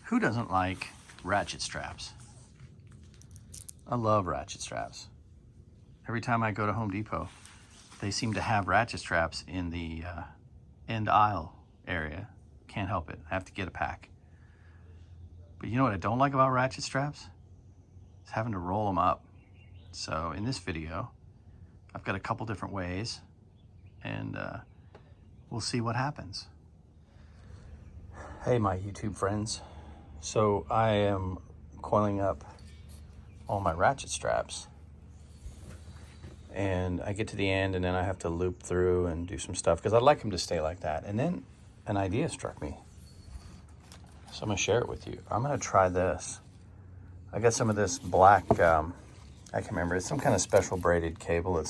Who doesn't like ratchet straps? I love ratchet straps. Every time I go to Home Depot, they seem to have ratchet straps in the end aisle area. Can't help it. I have to get a pack. But you know what I don't like about ratchet straps? It's having to roll them up. So in this video, I've got a couple different ways, and we'll see what happens. Hey, my YouTube friends. So I am coiling up all my ratchet straps, and I get to the end and then I have to loop through and do some stuff because I'd like them to stay like that. And then an idea struck me, so I'm gonna share it with you. I'm gonna try this. I got some of this black, I can't remember, it's some kind of special braided cable.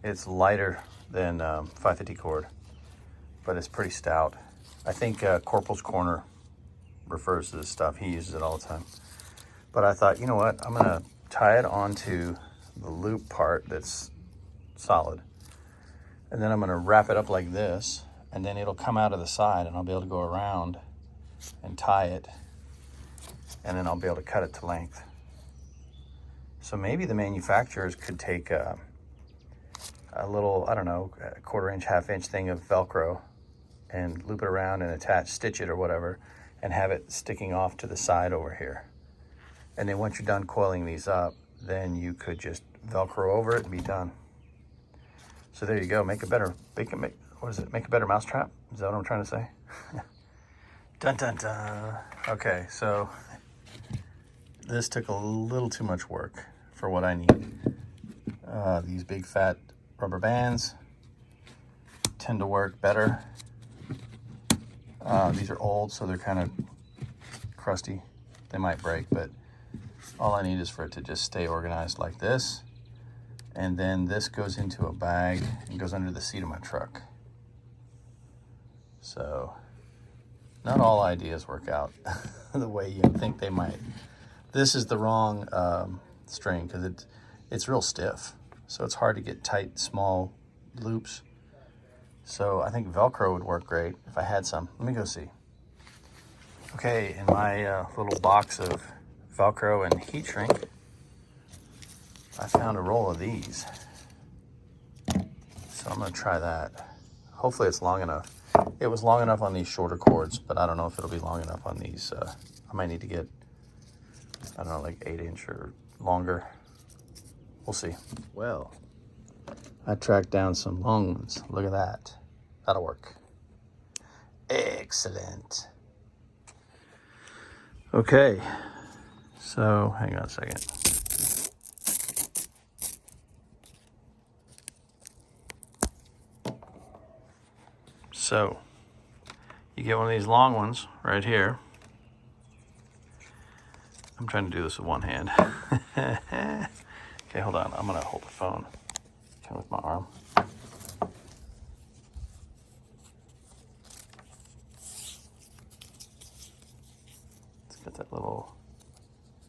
It's lighter than 550 cord, but it's pretty stout. I think Corporal's Corner refers to this stuff. He uses it all the time. But I thought, you know what? I'm gonna tie it onto the loop part that's solid. And then I'm gonna wrap it up like this, and then it'll come out of the side and I'll be able to go around and tie it. And then I'll be able to cut it to length. So maybe the manufacturers could take a little, I don't know, a 1/4 inch, 1/2 inch thing of Velcro and loop it around and stitch it or whatever, and have it sticking off to the side over here. And then once you're done coiling these up, then you could just Velcro over it and be done. So there you go. Make a better mousetrap? Is that what I'm trying to say? Dun dun dun. Okay, so this took a little too much work for what I need. These big fat rubber bands tend to work better. These are old, so they're kind of crusty. They might break, but all I need is for it to just stay organized like this. And then this goes into a bag and goes under the seat of my truck. So not all ideas work out the way you think they might. This is the wrong string because it's real stiff. So it's hard to get tight, small loops. So I think Velcro would work great if I had some. Let me go see. Okay, in my little box of Velcro and heat shrink, I found a roll of these. So I'm gonna try that. Hopefully it's long enough. It was long enough on these shorter cords, but I don't know if it'll be long enough on these. I might need to get, I don't know, like 8 inch or longer. We'll see. Well, I tracked down some long ones. Look at that. That'll work. Excellent. Okay, so hang on a second. So you get one of these long ones right here. I'm trying to do this with one hand. Okay, hold on. I'm gonna hold the phone with my arm. Let's get that little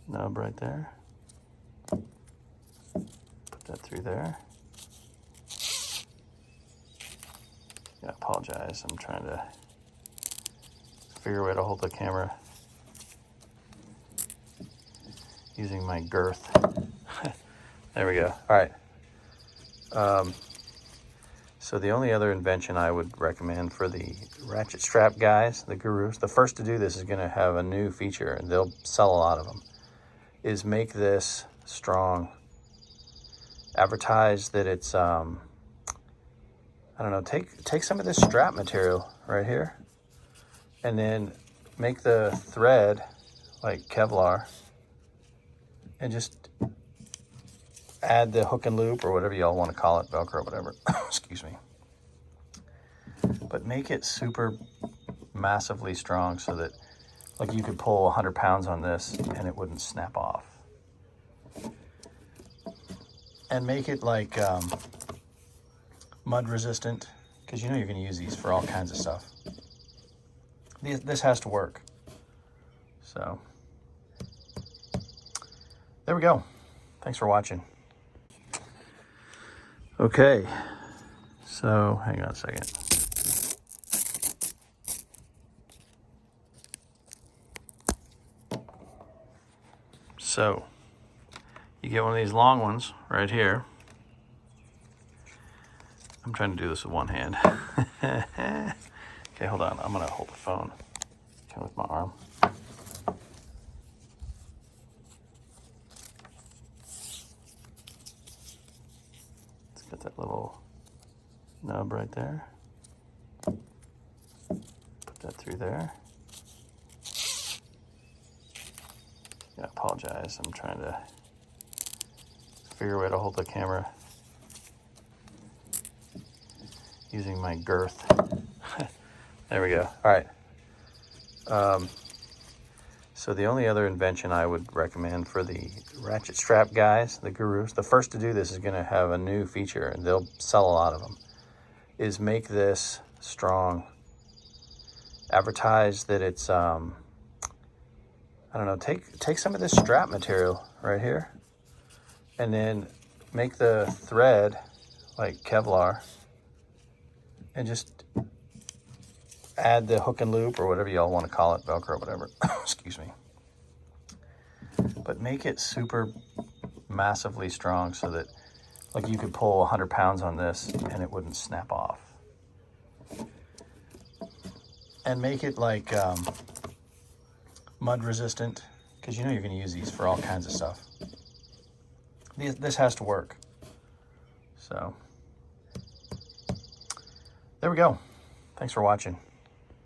nub right there. Put that through there. I apologize. I'm trying to figure a way to hold the camera using my girth. There we go. All right. So the only other invention I would recommend for the ratchet strap guys, the gurus, the first to do this is going to have a new feature, and they'll sell a lot of them, is make this strong. Advertise that it's, I don't know, take some of this strap material right here and then make the thread like Kevlar and just add the hook and loop or whatever y'all want to call it, Velcro, whatever. Excuse me. But make it super massively strong so that like you could pull 100 pounds on this and it wouldn't snap off. And make it like mud resistant, because you know you're going to use these for all kinds of stuff. This has to work. So there we go. Thanks for watching. Okay, so hang on a second. So you get one of these long ones right here. I'm trying to do this with one hand. Okay, hold on. I'm gonna hold the phone with my arm. Let's get that little nub right there. Put that through there. Yeah, I apologize. I'm trying to figure a way to hold the camera using my girth. There we go. All right. So the only other invention I would recommend for the ratchet strap guys, the gurus, the first to do this is going to have a new feature, and they'll sell a lot of them, is make this strong. Advertise that it's, I don't know, take some of this strap material right here, and then make the thread like Kevlar, and just add the hook and loop or whatever y'all want to call it, Velcro, whatever. Excuse me. But make it super massively strong so that, like, you could pull 100 pounds on this and it wouldn't snap off. And make it like mud resistant, because you know you're going to use these for all kinds of stuff. This has to work. So there we go. Thanks for watching.